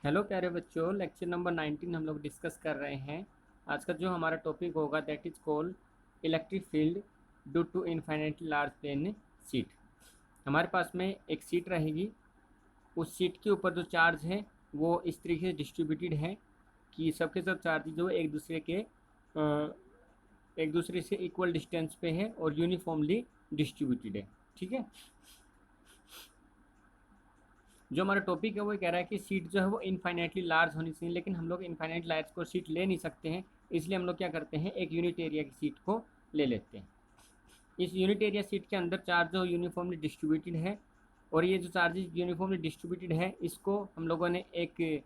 Hello प्यारे बच्चों, lecture number 19 हम लोग डिस्कस कर रहे हैं। आज का जो हमारा टॉपिक होगा that is called electric field due to infinitely large plane sheet. हमारे पास में एक शीट रहेगी। उस शीट के ऊपर जो चार्ज है वो इस तरीके से डिस्ट्रीब्यूटेड है कि सबके सब चार्ज जो एक दूसरे से इक्वल डिस्टेंस पे है और यूनिफॉर्मली डिस्ट्रीब्यूटेड है। ठीक है। जो हमारा टॉपिक है वो कह रहा है कि सीट जो है वो इनफाइनाइटली लार्ज होनी चाहिए, लेकिन हम लोग इनफाइनाइट लार्ज को सीट ले नहीं सकते हैं। इसलिए हम लोग क्या करते हैं, एक यूनिट एरिया की सीट को ले लेते हैं। इस यूनिट एरिया सीट के अंदर चार्ज जो यूनिफॉर्मली डिस्ट्रीब्यूटेड है, और ये जो चार्जेस यूनिफॉर्मली डिस्ट्रीब्यूटेड है इसको हम लोगों ने एक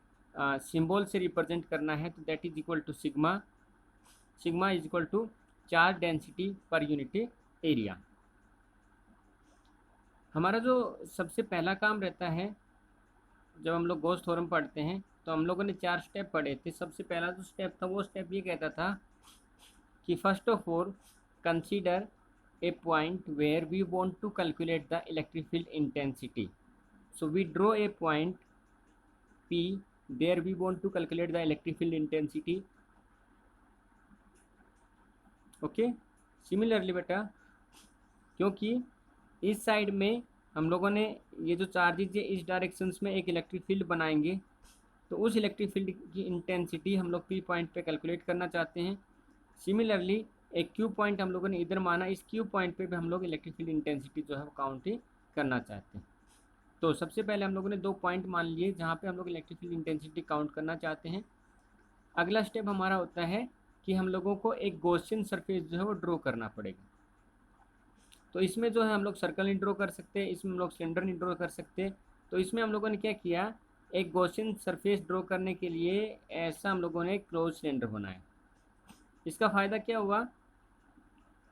सिंबल से रिप्रेजेंट करना है। तो that is equal to sigma. Sigma is equal to charge density per unit area. हमारा जो सबसे पहला काम रहता है, जब हम लोग गॉस थ्योरम पढ़ते हैं तो हम लोगों ने 4 स्टेप पढ़े थे। सबसे पहला जो स्टेप था वो स्टेप ये कहता था कि first of all consider a point where we want to calculate the electric field intensity. So we draw a point P there we want to calculate the electric field intensity. Okay. Similarly बेटा, क्योंकि इस side में हम लोगों ने ये जो charges है इस डायरेक्शंस में एक इलेक्ट्रिक फील्ड बनाएंगे, तो उस इलेक्ट्रिक फील्ड की इंटेंसिटी हम लोग पी पॉइंट पे कैलकुलेट करना चाहते हैं। सिमिलरली एक क्यू पॉइंट हम लोगों ने इधर माना, इस क्यू पॉइंट पे भी हम लोग इलेक्ट्रिक फील्ड इंटेंसिटी जो है वो काउंट करना चाहते हैं। तो सबसे पहले हम लोगों ने 2 पॉइंट मान लिए जहाँ पे हम लोग इलेक्ट्रिक फील्ड इंटेंसिटी काउंट करना चाहते हैं। अगला स्टेप हमारा होता है कि हम लोगों को एक गॉसियन सरफेस जो है वो ड्रॉ करना पड़ेगा। तो इसमें जो है हम लोग सर्कल नहीं ड्रॉ कर सकते, इसमें हम लोग सिलेंडर नहीं ड्रॉ कर सकते। तो इसमें हम लोगों ने क्या किया, एक गॉसियन सरफेस ड्रॉ करने के लिए ऐसा हम लोगों ने क्लोज सिलेंडर बनाया। इसका फ़ायदा क्या हुआ,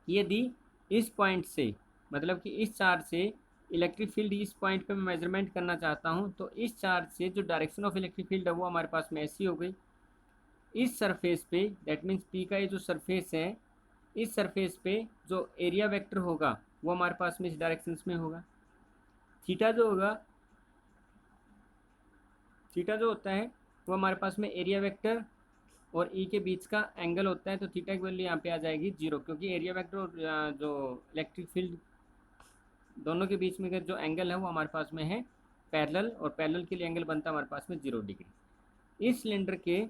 यदि इस पॉइंट से, मतलब कि इस चार्ज से इलेक्ट्रिक फील्ड इस पॉइंट पे मैं मेजरमेंट करना चाहता हूँ, तो इस चार्ज से जो डायरेक्शन ऑफ इलेक्ट्रिक फील्ड है वो हमारे पास में ऐसी हो गई। इस सरफेस पे, दैट मीन्स पी का ये जो सरफेस है, इस सरफेस पे जो एरिया वेक्टर होगा वो हमारे पास में इस डायरेक्शन में होगा। थीटा जो होगा, थीटा जो होता है वो हमारे पास में एरिया वेक्टर और ई के बीच का एंगल होता है। तो थीटा की वैल्यू यहाँ पे आ जाएगी 0, क्योंकि एरिया वेक्टर और जो इलेक्ट्रिक फील्ड दोनों के बीच में का जो एंगल है वो हमारे पास में है पैरेलल, और पैरेलल के लिए एंगल बनता है हमारे पास में 0 डिग्री। इस सिलेंडर के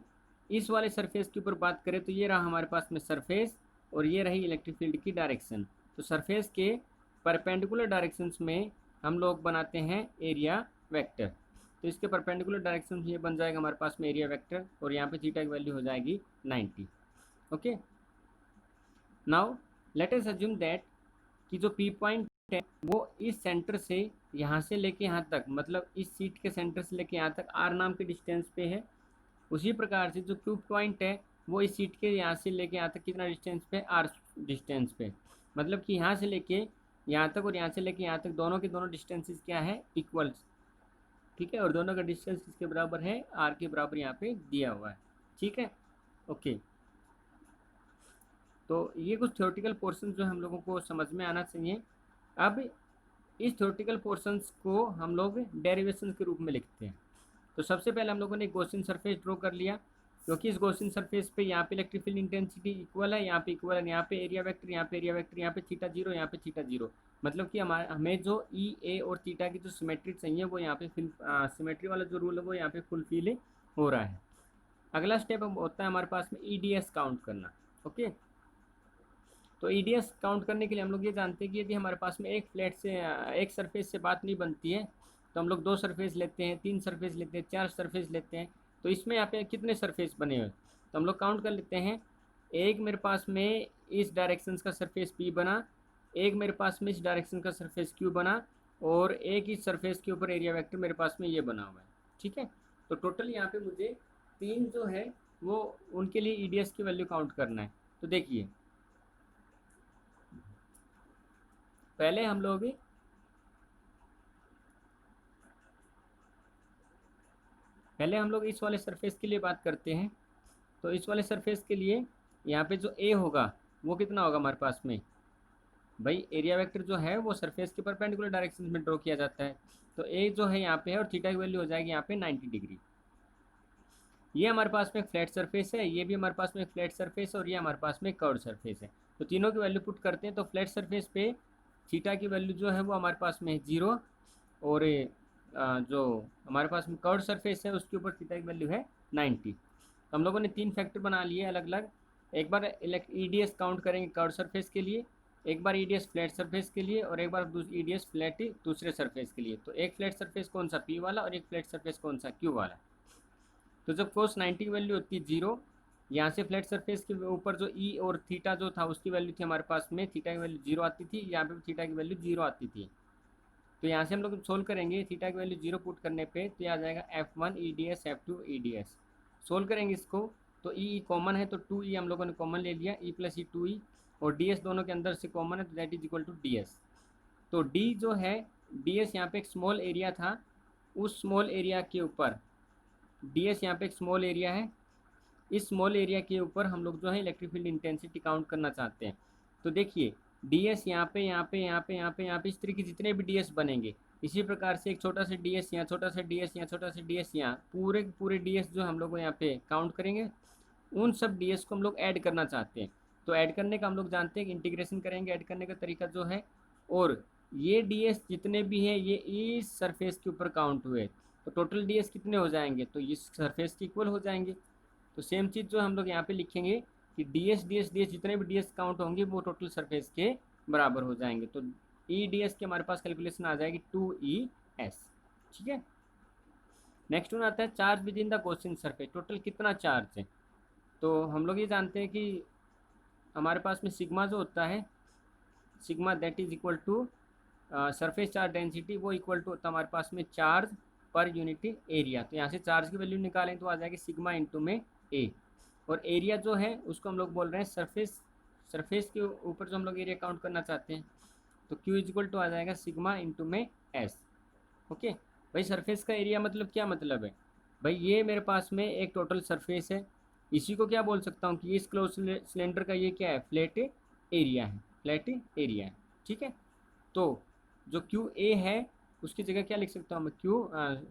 इस वाले सरफेस के ऊपर बात करें तो ये रहा हमारे पास में सरफेस, और ये रही इलेक्ट्रिक फील्ड की डायरेक्शन। तो सरफेस के परपेंडिकुलर डायरेक्शंस में हम लोग बनाते हैं एरिया वेक्टर। तो इसके परपेंडिकुलर डायरेक्शन ये बन जाएगा हमारे पास में एरिया वेक्टर, और यहाँ पे थीटा की वैल्यू हो जाएगी 90। Okay. Now let us assume that कि जो पी पॉइंट है वो इस सेंटर से यहाँ से लेके यहाँ तक, मतलब इस सीट के सेंटर से लेके यहाँ तक आर नाम के डिस्टेंस पे है। उसी प्रकार से जो क्यू पॉइंट है वो इस सीट के यहाँ से लेके यहाँ तक कितना डिस्टेंस पे, आर डिस्टेंस पे। मतलब कि यहाँ से लेके यहाँ तक और यहाँ से लेके यहाँ तक दोनों के दोनों डिस्टेंसेस क्या है, इक्वल। ठीक है। और दोनों का डिस्टेंस किसके बराबर है, आर के बराबर यहाँ पे दिया हुआ है। ठीक है। ओके। तो ये कुछ थ्योरेटिकल पोर्शन जो हम लोगों को समझ में आना चाहिए। अब इस थ्योरेटिकल पोर्शंस को हम लोग डेरिवेशन के रूप में लिखते हैं। तो सबसे पहले हम लोगों ने गॉसियन सरफेस ड्रॉ कर लिया, क्योंकि इस गॉसियन सरफेस पे यहाँ पे इलेक्ट्रिक फील्ड इंटेंसिटी इक्वल है, यहाँ पे इक्वल है, यहाँ पे एरिया वेक्टर, यहाँ पे एरिया वेक्टर, यहाँ पे थीटा 0, यहाँ पे थीटा 0। मतलब कि हमें जो ई ए और थीटा की जो सिमेट्री चाहिए वो यहाँ पे सिमेट्री वाला जो रूल है वो यहाँ पे फुलफिल हो रहा है। अगला स्टेप होता है हमारे पास में ई डी एस काउंट करना। ओके। तो ई डी एस काउंट करने के लिए हम लोग ये जानते हैं कि यदि हमारे पास में एक फ्लैट से, एक सरफेस से बात नहीं बनती है, तो हम लोग 2 सरफेस लेते हैं, 3 सरफेस लेते हैं, 4 सरफेस लेते हैं। तो इसमें यहाँ पे कितने सरफेस बने हुए, तो हम लोग काउंट कर लेते हैं। एक मेरे पास में इस डायरेक्शन का सरफेस पी बना, एक मेरे पास में इस डायरेक्शन का सरफेस क्यू बना, और एक इस सरफेस के ऊपर एरिया वेक्टर मेरे पास में ये बना हुआ है। ठीक है। तो टोटल यहाँ पे मुझे 3 जो है वो उनके लिए ई डी एस की वैल्यू काउंट करना है। तो देखिए, पहले हम लोग इस वाले सरफेस के लिए बात करते हैं। तो इस वाले सरफेस के लिए यहाँ पे जो ए होगा वो कितना होगा हमारे पास में, भाई एरिया वेक्टर जो है वो सरफेस के परपेंडिकुलर डायरेक्शन में ड्रॉ किया जाता है। तो ए जो है यहाँ पे है, और थीटा की वैल्यू हो जाएगी यहाँ पे 90 डिग्री। ये हमारे पास में एक फ्लैट सरफेस है, ये भी हमारे पास में एक फ्लैट सरफेस है, और ये हमारे पास में कर्व सरफेस है। तो तीनों की वैल्यू पुट करते हैं, तो फ्लैट सरफेस पे थीटा की वैल्यू जो है वो हमारे पास में है 0, और जो हमारे पास में कर्व सरफेस है उसके ऊपर थीटा की वैल्यू है 90। तो हम लोगों ने 3 फैक्टर बना लिए अलग अलग। एक बार ईडीएस काउंट करेंगे कर्व सरफेस के लिए, एक बार ईडीएस फ्लैट सरफेस के लिए, और एक बार ईडीएस फ्लैट दूसरे सरफेस के लिए। तो एक फ्लैट सरफेस कौन सा, पी वाला, और एक फ्लैट सरफेस कौन सा, क्यू वाला। तो जब कोस 90 की वैल्यू होती है 0, यहाँ से फ्लैट सरफेस के ऊपर जो ई और थीटा जो था उसकी वैल्यू थी हमारे पास में, थीटा की वैल्यू 0 आती थी, यहाँ पे थीटा की वैल्यू 0 आती थी। तो यहाँ से हम लोग सोल्व करेंगे, थीटा की वैल्यू 0 पुट करने पे तो यह आ जाएगा F1 EDS F2 EDS। Solve करेंगे इसको, तो ई कॉमन है तो 2e हम लोगों ने कॉमन ले लिया, e प्लस ई 2e, और ds दोनों के अंदर से कॉमन है तो that is equal to ds। तो d जो है, ds यहाँ पे एक स्मॉल एरिया था, उस स्मॉल एरिया के ऊपर ds यहाँ पे एक स्मॉल एरिया है, इस स्मॉल एरिया के ऊपर हम लोग जो है इलेक्ट्रिक फील्ड इंटेंसिटी काउंट करना चाहते हैं। तो देखिए ds यहाँ पे यहाँ पे यहाँ पे यहाँ पे यहाँ पे इस तरीके जितने भी ds बनेंगे, इसी प्रकार से एक छोटा सा ds यहाँ, छोटा सा ds यहाँ, छोटा सा ds यहाँ, पूरे पूरे ds जो हम लोग यहाँ पे काउंट करेंगे, उन सब ds को हम लोग ऐड करना चाहते हैं। तो ऐड करने का हम लोग जानते हैं कि इंटीग्रेशन करेंगे, ऐड करने का तरीका जो है, और ये ds जितने भी हैं ये इस सरफेस के ऊपर काउंट हुए, तो टोटल ds कितने हो जाएंगे, तो इस सरफेस के इक्वल हो जाएंगे। तो सेम चीज़ जो हम लोग यहाँ पे लिखेंगे कि ds जितने भी ds काउंट होंगे वो टोटल सरफेस के बराबर हो जाएंगे। तो ds के हमारे पास कैलकुलेशन आ जाएगी 2es। ठीक है, नेक्स्ट वन आता है charge with in the question surface, total कितना चार्ज है। तो हम लोग ये जानते हैं कि हमारे पास में सिग्मा जो होता है, sigma that is equal to surface charge density, वो इक्वल टू होता है हमारे पास में चार्ज पर यूनिट एरिया। तो यहाँ से चार्ज की वैल्यू निकालें तो आ जाएगी सिग्मा इंटू में ए, और एरिया जो है उसको हम लोग बोल रहे हैं सरफेस, सरफेस के ऊपर जो हम लोग एरिया काउंट करना चाहते हैं। तो क्यू इज इक्वल टू आ जाएगा सिग्मा इंटू में एस। ओके भाई, सरफेस का एरिया मतलब क्या मतलब है भाई, ये मेरे पास में एक टोटल सरफेस है, इसी को क्या बोल सकता हूँ कि इस क्लोज सिलेंडर का ये क्या है, फ्लैट एरिया है, फ्लैट एरिया है। ठीक है, तो जो क्यू ए है उसकी जगह क्या लिख सकता हूँ मैं, क्यू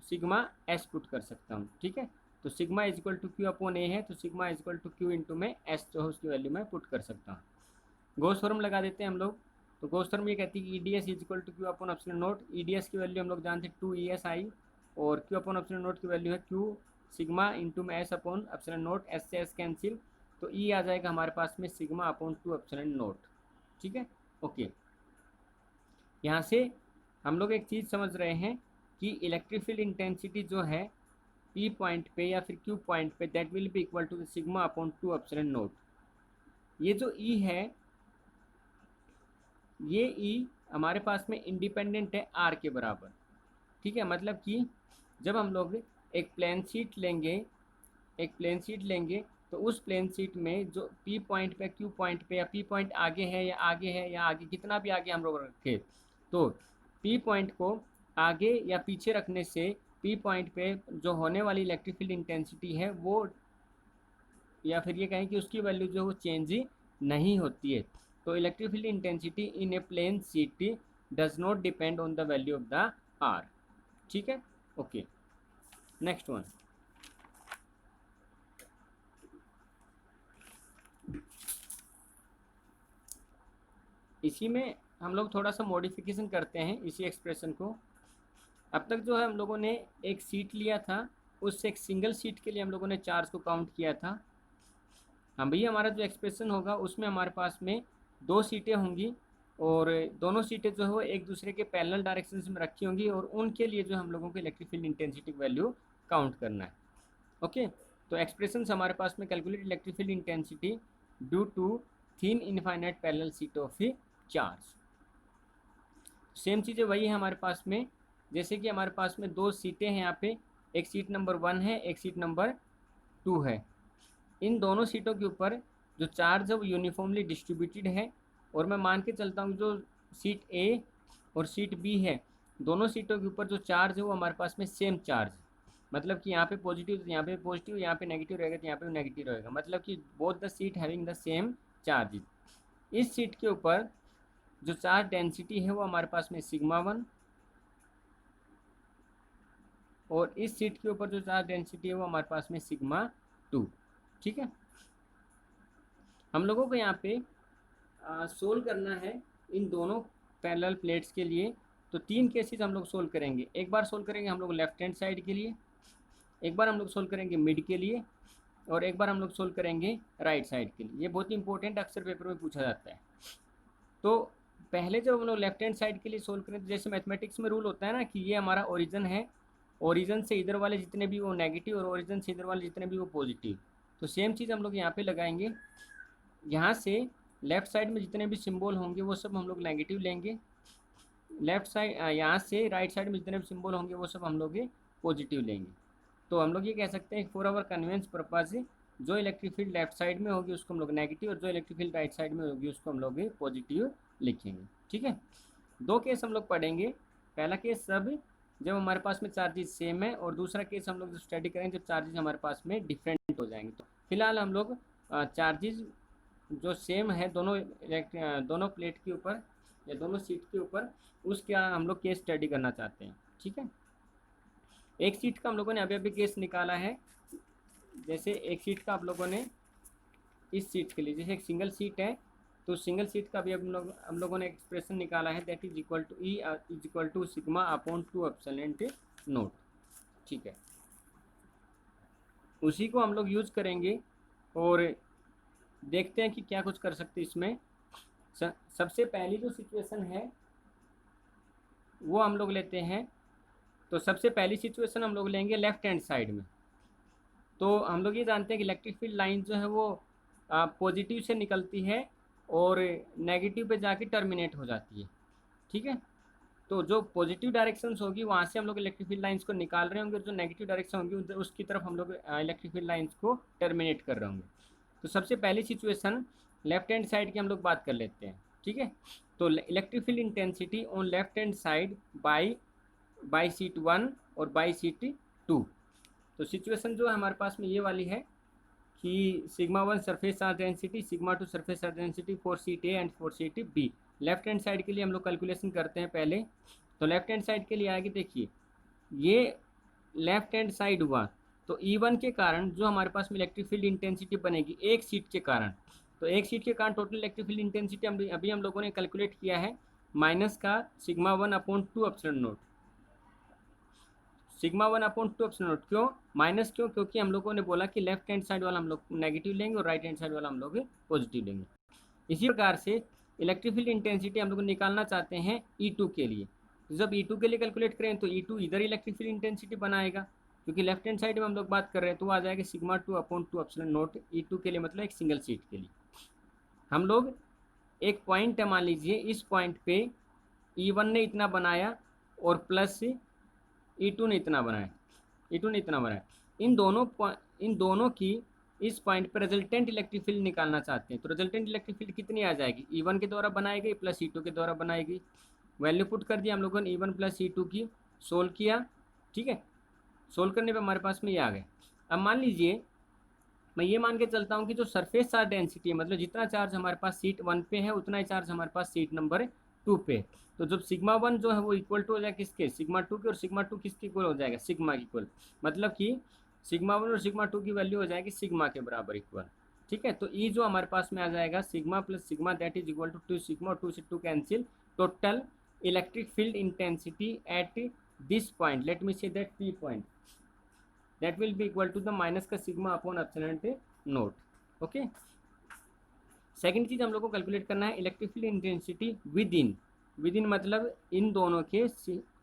सिग्मा एस पुट कर सकता हूँ। ठीक है, तो sigma is equal to Q upon a है, तो sigma is equal to q into में एस जो है उसकी वैल्यू मैं पुट कर सकता हूँ। गॉस थ्योरम लगा देते हैं हम लोग। तो गॉस थ्योरम ये कहती है कि E D S is equal to Q upon epsilon naught. E D S की वैल्यू हम लोग जानते हैं 2 ES आई, और क्यू अपॉन एप्सिलॉन नोट की वैल्यू है क्यू सिग्मा इंटू में S upon epsilon naught, S से एस कैंसिल, तो ई आ जाएगा हमारे पास में सिग्मा अपॉन 2 एप्सिलॉन नोट। ठीक है, ओके। यहाँ से हम लोग एक चीज़ समझ रहे हैं कि इलेक्ट्रिक फील्ड इंटेंसिटी जो है पी पॉइंट पे या फिर क्यू पॉइंट पे, that will be equal to sigma upon 2 epsilon naught. ये जो ई है, ये ई हमारे पास में इंडिपेंडेंट है आर के बराबर। ठीक है, मतलब कि जब हम लोग एक प्लेन शीट लेंगे, एक प्लेन शीट लेंगे, तो उस प्लेन शीट में जो पी पॉइंट पे, क्यू पॉइंट पे, या पी पॉइंट आगे है या आगे है या आगे, कितना भी आगे हम लोग रखें, तो पी पॉइंट को आगे या पीछे रखने से पी पॉइंट पे जो होने वाली इलेक्ट्रिक फील्ड इंटेंसिटी है वो, या फिर ये कहें कि उसकी वैल्यू जो वो चेंज नहीं होती है। तो electric field intensity in a plane sheet does not depend on the value of the R. ठीक है, ओके। नेक्स्ट वन, इसी में हम लोग थोड़ा सा मॉडिफिकेशन करते हैं इसी एक्सप्रेशन को। अब तक जो है हम लोगों ने एक सीट लिया था, उससे एक सिंगल सीट के लिए हम लोगों ने चार्ज को काउंट किया था। हाँ भैया, हमारा जो एक्सप्रेशन होगा उसमें हमारे पास में 2 सीटें होंगी, और दोनों सीटें जो है वो एक दूसरे के पैरेलल डायरेक्शंस में रखी होंगी, और उनके लिए जो हम लोगों को electric field intensity value count करना है। ओके, तो एक्सप्रेशन हमारे पास में calculate electric field intensity due to thin infinite parallel sheet of charge. Same चीज़ें वही है हमारे पास में, जैसे कि हमारे पास में 2 सीटें हैं यहाँ पे, एक सीट नंबर 1 है, एक सीट नंबर 2 है। इन दोनों सीटों के ऊपर जो चार्ज है वो यूनिफॉर्मली डिस्ट्रीब्यूटेड है, और मैं मान के चलता हूँ जो सीट ए और सीट बी है, दोनों सीटों के ऊपर जो चार्ज है वो हमारे पास में सेम चार्ज, मतलब कि यहाँ पे पॉजिटिव, यहाँ पे पॉजिटिव, यहाँ पे नेगेटिव रहेगा, तो यहाँ पे नेगेटिव रहेगा, मतलब कि both the seat having the same charge. इस सीट के ऊपर जो चार्ज डेंसिटी है वो हमारे पास में सिग्मा 1, और इस सीट के ऊपर जो चार्ज डेंसिटी है वो हमारे पास में सिग्मा 2। ठीक है, हम लोगों को यहाँ पे सोल्व करना है इन दोनों पैरेलल प्लेट्स के लिए। तो 3 केसेस हम लोग सोल्व करेंगे। एक बार सोल्व करेंगे हम लोग लेफ्ट हैंड साइड के लिए, एक बार हम लोग सोल्व करेंगे मिड के लिए, और एक बार हम लोग सोल्व करेंगे राइट साइड के लिए। ये बहुत इंपॉर्टेंट अक्सर पेपर में पूछा जाता है। तो पहले जब हम लोग लेफ्ट हैंड साइड के लिए सोल्व करें, तो जैसे मैथमेटिक्स में रूल होता है ना कि ये हमारा ओरिजिन है, ओरिजिन से इधर वाले जितने भी वो नेगेटिव और ओरिजिन से इधर वाले जितने भी वो पॉजिटिव। तो सेम चीज़ हम लोग यहाँ पे लगाएंगे। यहाँ से लेफ़्ट साइड में जितने भी सिंबल होंगे वो सब हम लोग नेगेटिव लेंगे, लेफ़्ट साइड यहाँ से राइट साइड में जितने भी सिंबल होंगे वो सब हम लोग पॉजिटिव लेंगे। तो हम लोग ये कह सकते हैं फॉर आवर कन्वेंस पर्पज जो इलेक्ट्रिक फील्ड लेफ्ट साइड में होगी उसको हम लोग नेगेटिव, और जो इलेक्ट्रिक फील्ड राइट साइड में होगी उसको हम लोग पॉजिटिव लिखेंगे। ठीक है, 2 केस हम लोग पढ़ेंगे। पहला केस जब हमारे पास में चार्जेस सेम है, और दूसरा केस हम लोग स्टडी करेंगे जब चार्जेस हमारे पास में डिफरेंट हो जाएंगे। तो फिलहाल हम लोग चार्जेस जो सेम है दोनों प्लेट के ऊपर या दोनों सीट के ऊपर, उसका हम लोग केस स्टडी करना चाहते हैं। ठीक है, एक सीट का हम लोगों ने अभी अभी केस निकाला है। जैसे एक सीट का आप लोगों ने इस सीट के लिए, जैसे एक सिंगल सीट है तो सिंगल सीट का भी हम लोगों ने एक्सप्रेशन निकाला है, that is equal to E is equal to sigma upon 2 epsilon naught. ठीक है, उसी को हम लोग यूज़ करेंगे और देखते हैं कि क्या कुछ कर सकते हैं इसमें। सबसे पहली जो सिचुएशन है वो हम लोग लेते हैं। तो सबसे पहली सिचुएशन हम लोग लेंगे लेफ्ट हैंड साइड में। तो हम लोग ये जानते हैं कि इलेक्ट्रिक फील्ड लाइन जो है वो पॉजिटिव से निकलती है और नेगेटिव पे जाके टर्मिनेट हो जाती है। ठीक है, तो जो पॉजिटिव डायरेक्शंस होगी वहाँ से हम लोग इलेक्ट्रिक फील्ड लाइंस को निकाल रहे होंगे, और जो नेगेटिव डायरेक्शन होंगी उधर उसकी तरफ हम लोग इलेक्ट्रिक फील्ड लाइंस को टर्मिनेट कर रहे होंगे। तो सबसे पहली सिचुएशन लेफ्ट हैंड साइड की हम लोग बात कर लेते हैं। ठीक है, तो electric field intensity on left hand side by seat 1 और बाई सीट 2। तो सिचुएशन जो है हमारे पास में ये वाली है कि sigma 1 surface charge density, sigma 2 surface charge density for sheet A and for sheet B. Left hand side के लिए हम लोग कैलकुलेशन करते हैं पहले। तो लेफ्ट हैंड साइड के लिए आएगी, देखिए ये लेफ्ट हैंड साइड हुआ, तो E1 के कारण जो हमारे पास में इलेक्ट्रिक फील्ड इंटेंसिटी बनेगी एक सीट के कारण, तो एक सीट के कारण टोटल इलेक्ट्रिक फील्ड इंटेंसिटी अभी हम लोगों ने कैलकुलेट किया है माइनस का sigma 1 upon 2 epsilon note. Sigma 1 upon 2 epsilon note क्यों माइनस, क्योंकि हम लोगों ने बोला कि लेफ्ट हैंड साइड वाला हम लोग नेगेटिव लेंगे और राइट हैंड साइड वाला हम लोग पॉजिटिव लेंगे। इसी प्रकार से इलेक्ट्रिक फील्ड इंटेंसिटी हम लोग निकालना चाहते हैं E2 के लिए। जब E2 के लिए कैलकुलेट करें तो E2 इधर इलेक्ट्रिक फील्ड इंटेंसिटी बनाएगा, क्योंकि लेफ्ट हैंड साइड में हम लोग बात कर रहे हैं, तो वो आ जाएगा sigma 2 upon 2 epsilon note E2 के लिए, मतलब एक सिंगल सीट के लिए। हम लोग एक पॉइंट है, मान लीजिए इस पॉइंट पे E1 ने इतना बनाया और प्लस E2 ने इतना बनाया। इन दोनों की इस पॉइंट पर रिजल्टेंट इलेक्ट्रिक फील्ड निकालना चाहते हैं। तो रिजल्टेंट इलेक्ट्रिक फील्ड कितनी आ जाएगी, E1 के द्वारा बनाई गई प्लस E2 के द्वारा बनाई गई। वैल्यू पुट कर दिया हम लोगों ने E1 प्लस E2 की, सोल्व किया। ठीक है, सोल्व करने पे हमारे पास में ये आ गए। अब मान लीजिए मैं ये मान के चलता हूँ कि जो सरफेस चार्ज डेंसिटी है, मतलब जितना चार्ज हमारे पास सीट 1 पे है उतना ही चार्ज हमारे पास सीट नंबर 2 पे। तो जब सिग्मा 1 जो है वो इक्वल टू हो जाएगा किसके, सिग्मा 2 के, और सिग्मा 2 किसके इक्वल हो जाएगा, सिग्मा के इक्वल। मतलब कि सिग्मा 1 और सिग्मा 2 की वैल्यू हो जाएगी सिग्मा के बराबर इक्वल। ठीक है, तो ई जो हमारे पास में आ जाएगा sigma plus sigma, that is equal to 2 sigma, 2 से 2 cancel. Total electric field intensity at this point, let me say that P point, that will be equal to the minus का sigma upon epsilon naught. Okay, second चीज हम लोग को calculate करना है electric field intensity within मतलब इन दोनों के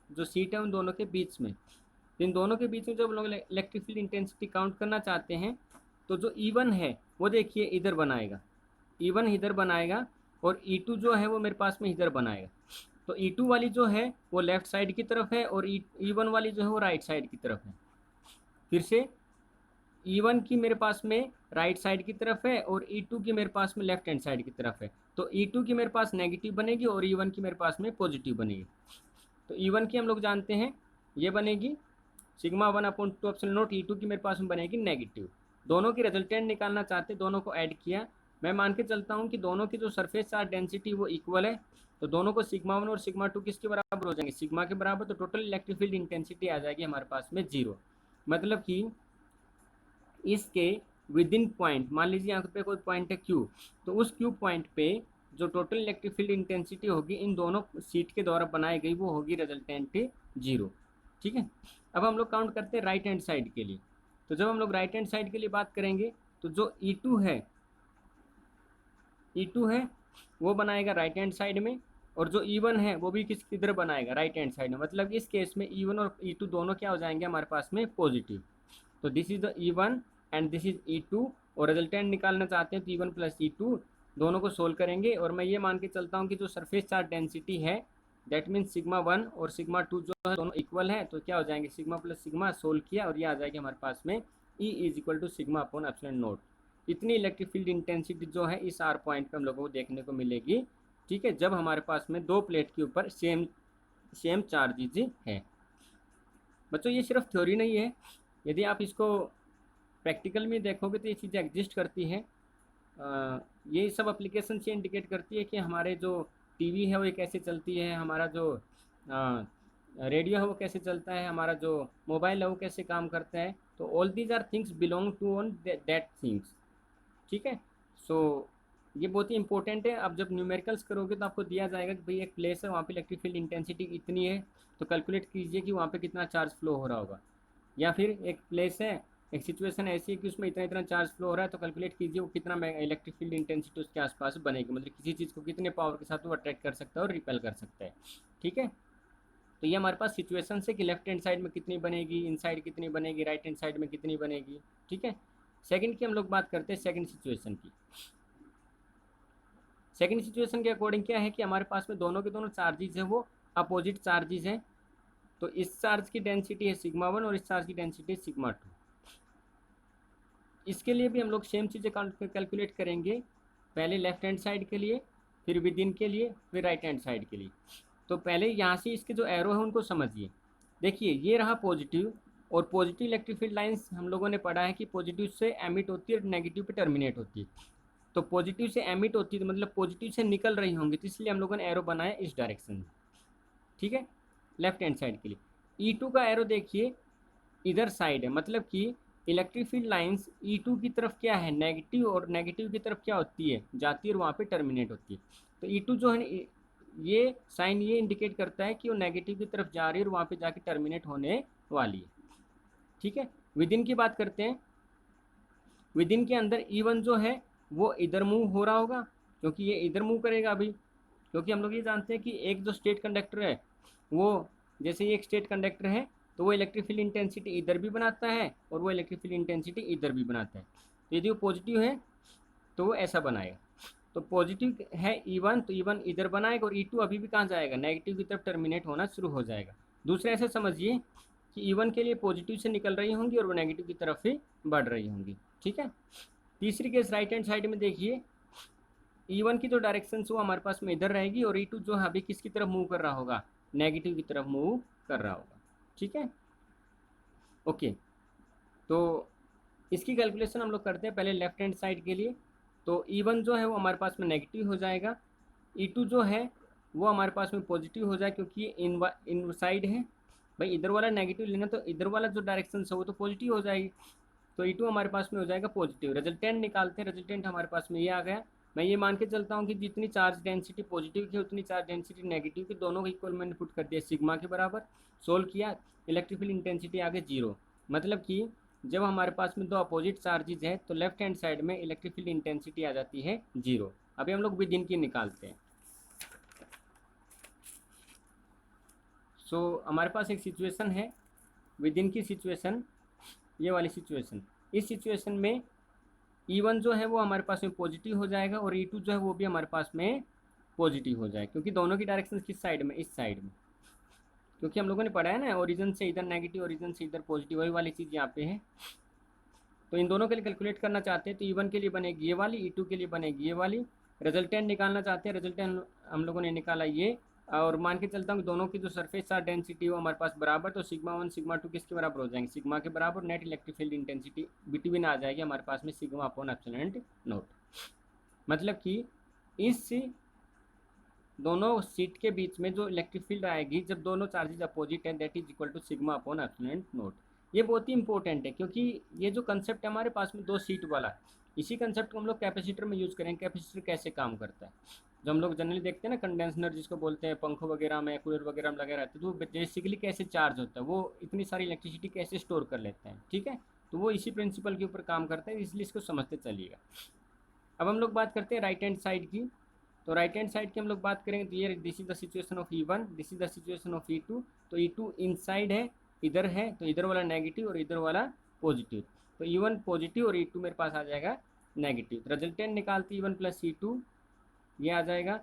जो सीट है उन दोनों के बीच में। इन दोनों के बीच में जब हम लोग इलेक्ट्रिक फील्ड इंटेंसिटी काउंट करना चाहते हैं, तो जो E1 है वो देखिए इधर बनाएगा, E1 इधर बनाएगा, और E2 जो है वो मेरे पास में इधर बनाएगा। तो E2 वाली जो है वो लेफ्ट साइड की तरफ है और E1 वाली जो है वो राइट साइड की तरफ है। फिर से E1 की मेरे पास में राइट साइड की तरफ है और E2 की मेरे पास में लेफ्ट हैंड साइड की तरफ है। तो E2 की मेरे पास नेगेटिव बनेगी और E1 की मेरे पास में पॉजिटिव बनेगी। तो E1 की हम लोग जानते हैं ये बनेगी sigma 1 upon 2 epsilon note, E2 की मेरे पास में बनेगी नेगेटिव। दोनों की रिजल्टेंट निकालना चाहते, दोनों को ऐड किया। मैं मान के चलता हूँ कि दोनों की जो सरफेस चार्ज डेंसिटी वो इक्वल है, तो दोनों को सिग्मा 1 और सिग्मा 2 किसके बराबर हो जाएंगे, सिग्मा के बराबर। तो टोटल इलेक्ट्रिक फील्ड इंटेंसिटी आ जाएगी हमारे पास में 0। मतलब कि इसके विद इन पॉइंट, मान लीजिए यहाँ पे कोई पॉइंट है Q, तो उस Q पॉइंट पे जो टोटल इलेक्ट्रिक फील्ड इंटेंसिटी होगी इन दोनों सीट के द्वारा बनाई गई वो होगी रिजल्टेंट 0। ठीक है। अब हम लोग काउंट करते हैं राइट हैंड साइड के लिए। तो जब हम लोग राइट हैंड साइड के लिए बात करेंगे तो जो E2 है, E2 है वो बनाएगा राइट हैंड साइड में, और जो E1 है वो भी किधर बनाएगा, राइट हैंड साइड में। मतलब इस केस में E1 और E2 दोनों क्या हो जाएंगे हमारे पास में, पॉजिटिव। तो this is the E1 and this is E2, और रिजल्टेंट निकालना चाहते हैं तो E1 प्लस E2 दोनों को सोल्व करेंगे। और मैं ये मान के चलता हूँ कि जो सरफेस चार्ज डेंसिटी है दैट मीन्स सिग्मा 1 और सिग्मा 2 जो है दोनों इक्वल है, तो क्या हो जाएंगे, सिग्मा प्लस सिग्मा सोल्व किया और ये आ जाएगी हमारे पास में E is equal to sigma upon epsilon naught. इतनी इलेक्ट्रिक फील्ड इंटेंसिटी जो है इस आर पॉइंट पे हम लोगों को देखने को मिलेगी। ठीक है, जब हमारे पास में दो प्लेट के ऊपर सेम चार्जेज है। बच्चों ये सिर्फ थ्योरी नहीं है, यदि आप इसको प्रैक्टिकल में देखोगे तो ये चीज़ें एग्जिस्ट करती हैं। ये सब एप्लीकेशन से इंडिकेट करती है कि हमारे जो टीवी है वो कैसे चलती है, हमारा जो रेडियो है वो कैसे चलता है, हमारा जो मोबाइल है वो कैसे काम करता है। तो all these are things belong to on that things. ठीक है। सो ये बहुत ही इंपॉर्टेंट है। अब जब न्यूमेरिकल्स करोगे तो आपको दिया जाएगा कि भाई एक प्लेस है वहाँ पे इलेक्ट्रिक फील्ड इंटेंसिटी इतनी है, तो कैलकुलेट कीजिए कि वहाँ पे कितना चार्ज फ्लो हो रहा होगा। या फिर एक प्लेस है, एक सिचुएशन ऐसी है कि उसमें इतना इतना चार्ज फ्लो हो रहा है, तो कैलकुलेट कीजिए वो कितना इलेक्ट्रिक फील्ड इंटेंसिटी उसके आसपास बनेगी, मतलब किसी चीज़ को कितने पावर के साथ वो अट्रैक्ट कर सकता है और रिपेल कर सकता है। ठीक है। तो ये हमारे पास सिचुएशन है कि लेफ्ट हैंड साइड में कितनी बनेगी, इन साइड कितनी बनेगी, राइट हैंड साइड में कितनी बनेगी। ठीक है। सेकंड की हम लोग बात करते हैं सेकंड सिचुएशन की। सेकंड सिचुएशन के अकॉर्डिंग क्या है कि हमारे पास में दोनों के दोनों चार्जेज है वो अपोजिट चार्जेज हैं। तो इस चार्ज की डेंसिटी है सिग्मा 1 और इस चार्ज की डेंसिटी है सिग्मा 2। इसके लिए भी हम लोग सेम चीज़ें कैलकुलेट करेंगे, पहले लेफ्ट हैंड साइड के लिए, फिर विद इन के लिए, फिर राइट हैंड साइड के लिए। तो पहले यहाँ से इसके जो एरो है उनको समझिए। देखिए ये रहा पॉजिटिव, और पॉजिटिव इलेक्ट्रिक फील्ड लाइंस हम लोगों ने पढ़ा है कि पॉजिटिव से एमिट होती है और नेगेटिव पे टर्मिनेट होती है। तो पॉजिटिव से एमिट होती है तो मतलब पॉजिटिव से निकल रही होंगी, तो इसलिए हम लोगों ने एरो बनाया इस डायरेक्शन में। ठीक है, लेफ्ट हैंड साइड के लिए। E2 का एरो देखिए इधर साइड है, मतलब कि इलेक्ट्रिक फील्ड लाइंस E2 की तरफ क्या है, नेगेटिव, और नेगेटिव की तरफ क्या होती है, जाती है और वहाँ पे टर्मिनेट होती है। तो E2 जो है ये साइन ये इंडिकेट करता है कि वो नेगेटिव की तरफ जा रही है और वहाँ पे जाके टर्मिनेट होने वाली है। ठीक है। विद इन की बात करते हैं। विद इन के अंदर E1 जो है वो इधर मूव हो रहा होगा, क्योंकि ये इधर मूव करेगा अभी, क्योंकि हम लोग ये जानते हैं कि एक जो स्टेट कंडक्टर है वो, जैसे ये एक स्टेट कंडक्टर है तो वो इलेक्ट्रिक फील्ड इंटेंसिटी इधर भी बनाता है और वो इलेक्ट्रिक फील्ड इंटेंसिटी इधर भी बनाता है। तो यदि वो पॉजिटिव है तो वो ऐसा बनाएगा। तो पॉजिटिव है E1 तो E1 इधर बनाएगा, और E2 अभी भी कहाँ जाएगा, नेगेटिव की तरफ टर्मिनेट होना शुरू हो जाएगा। दूसरा ऐसे समझिए कि E1 के लिए पॉजिटिव से निकल रही होंगी और वो नेगेटिव की तरफ ही बढ़ रही होंगी। ठीक है। तीसरी केस राइट हैंड साइड में देखिए, E1 की जो डायरेक्शन वो हमारे पास में इधर रहेगी, और E2 जो है अभी किसकी तरफ मूव कर रहा होगा, नेगेटिव की तरफ मूव कर रहा होगा। ठीक है। ओके। तो इसकी कैलकुलेशन हम लोग करते हैं पहले लेफ्ट हैंड साइड के लिए। तो E1 जो है वो हमारे पास में नेगेटिव हो जाएगा, E2 जो है वो हमारे पास में पॉजिटिव हो जाए, क्योंकि ये इन साइड है। भाई इधर वाला नेगेटिव लेना तो इधर वाला जो डायरेक्शन है वो तो पॉजिटिव हो जाएगी। तो E2 हमारे पास में हो जाएगा पॉजिटिव। रिजल्टेंट निकालते हैं, रिजल्टेंट हमारे पास में ये आ गया। मैं ये मान के चलता हूँ कि जितनी चार्ज डेंसिटी पॉजिटिव की उतनी चार्ज डेंसिटी नेगेटिव की, दोनों को इक्वल मैंने पुट कर दिया सिग्मा के बराबर। सोल्व किया, इलेक्ट्रिक फील्ड इंटेंसिटी आ गई 0। मतलब कि जब हमारे पास में दो अपोजिट चार्जेज है तो लेफ्ट हैंड साइड में इलेक्ट्रिक फील्ड इंटेंसिटी आ जाती है 0। अभी हम लोग विद इन की निकालते हैं। सो हमारे पास एक सिचुएशन है विद इन की सिचुएशन, ये वाली सिचुएशन। इस सिचुएशन में E1 जो है वो हमारे पास में पॉजिटिव हो जाएगा और E2 जो है वो भी हमारे पास में पॉजिटिव हो जाएगा, क्योंकि दोनों की डायरेक्शन किस साइड में, इस साइड में। क्योंकि हम लोगों ने पढ़ा है ना, ओरिजिन से इधर नेगेटिव, ओरिजिन से इधर पॉजिटिव, वही वाली चीज़ यहाँ पे है। तो इन दोनों के लिए कैलकुलेट करना चाहते हैं तो E1 के लिए बनेगी ये वाली, E2 के लिए बनेगी ये वाली। रिजल्टेंट निकालना चाहते हैं, रिजल्टेंट हम लोगों ने निकाला ये। और मान के चलता हूँ दोनों की जो सरफेस चार्ज डेंसिटी हो हमारे पास बराबर, तो सिग्मा 1 सिग्मा 2 किसके बराबर हो जाएंगे, सिग्मा के बराबर। Net electric field intensity between आ जाएगी हमारे पास में सिग्मा अपॉन एप्सिलॉन नॉट। मतलब कि इस दोनों सीट के बीच में जो इलेक्ट्रिक फील्ड आएगी जब दोनों चार्जेज अपोजिट है, that is equal to sigma upon epsilon naught. ये बहुत ही इंपॉर्टेंट है, क्योंकि ये जो कंसेप्ट है हमारे पास में दो सीट वाला, इसी कंसेप्ट को हम लोग कैपेसिटर में यूज़ करेंगे। कैपेसिटर कैसे काम करता है, जो हम लोग जनरली देखते हैं ना कंडेंसर जिसको बोलते हैं, पंखों वगैरह में, कूलर वगैरह में लगे रहते हैं, तो वो बेसिकली कैसे चार्ज होता है, वो इतनी सारी इलेक्ट्रिसिटी कैसे स्टोर कर लेते हैं, ठीक है। तो वो इसी प्रिंसिपल के ऊपर काम करता है, इसलिए इसको समझते चलिएगा। अब हम लोग बात करते हैं राइट हैंड साइड की। तो राइट हैंड साइड की हम लोग बात करेंगे तो ये this is the situation of E1, this is the situation of E2। तो E2 इनसाइड है तो इधर वाला नेगेटिव और इधर वाला पॉजिटिव। तो E1 पॉजिटिव और E2 मेरे पास आ जाएगा नेगेटिव। तो रिजल्टेंट निकालते E1 प्लस E2, ये आ जाएगा।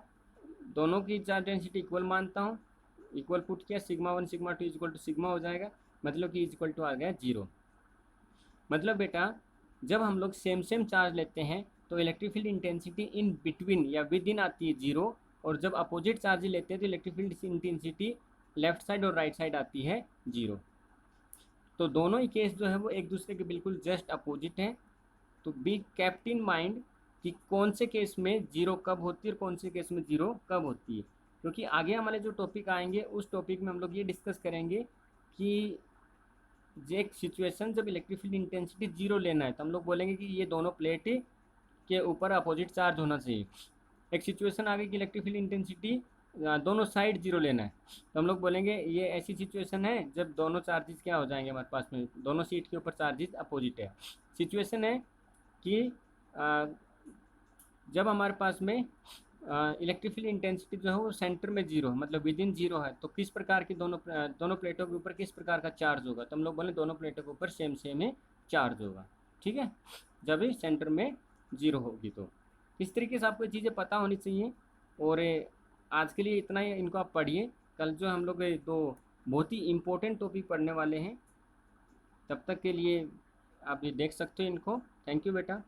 दोनों की चार्ज डेंसिटी इक्वल मानता हूँ, इक्वल पुट किया, sigma 1 sigma 2 equal to sigma हो जाएगा, मतलब कि इक्वल टू आ गया 0। मतलब बेटा जब हम लोग सेम सेम चार्ज लेते हैं तो electric field intensity in between या विद इन आती है 0, और जब अपोजिट चार्ज लेते हैं तो electric field intensity left side और राइट साइड आती है 0। तो दोनों ही केस जो है वो एक दूसरे के बिल्कुल जस्ट अपोजिट हैं। तो बी केप्ट इन माइंड कि कौन से केस में 0 कब होती है और कौन से केस में 0 कब होती है, क्योंकि आगे हमारे जो टॉपिक आएंगे उस टॉपिक में हम लोग ये डिस्कस करेंगे कि जो एक सिचुएशन जब इलेक्ट्रिक फील्ड इंटेंसिटी 0 लेना है तो हम लोग बोलेंगे कि ये दोनों प्लेट के ऊपर अपोजिट चार्ज होना चाहिए। एक सिचुएशन आ गई कि इलेक्ट्रिक फील्ड इंटेंसिटी दोनों साइड 0 लेना है, तो हम लोग बोलेंगे ये ऐसी सिचुएशन है जब दोनों चार्जेस क्या हो जाएंगे, हमारे पास में दोनों सीट के ऊपर चार्जेस अपोजिट है। सिचुएशन है कि जब हमारे पास में इलेक्ट्रिक फील्ड इंटेंसिटी जो है वो सेंटर में 0 है, मतलब विद इन 0 है, तो किस प्रकार की दोनों प्लेटों के ऊपर किस प्रकार का चार्ज होगा, तो हम लोग बोले दोनों प्लेटों के ऊपर सेम सेम है चार्ज होगा, ठीक है, जब ये सेंटर में 0 होगी। तो इस तरीके से आपको ये चीज़ें पता होनी चाहिए। और आज के लिए इतना ही, इनको आप पढ़िए। कल जो हम लोग दो बहुत ही इम्पोर्टेंट टॉपिक पढ़ने वाले हैं, तब तक के लिए आप ये देख सकते हो इनको। थैंक यू बेटा।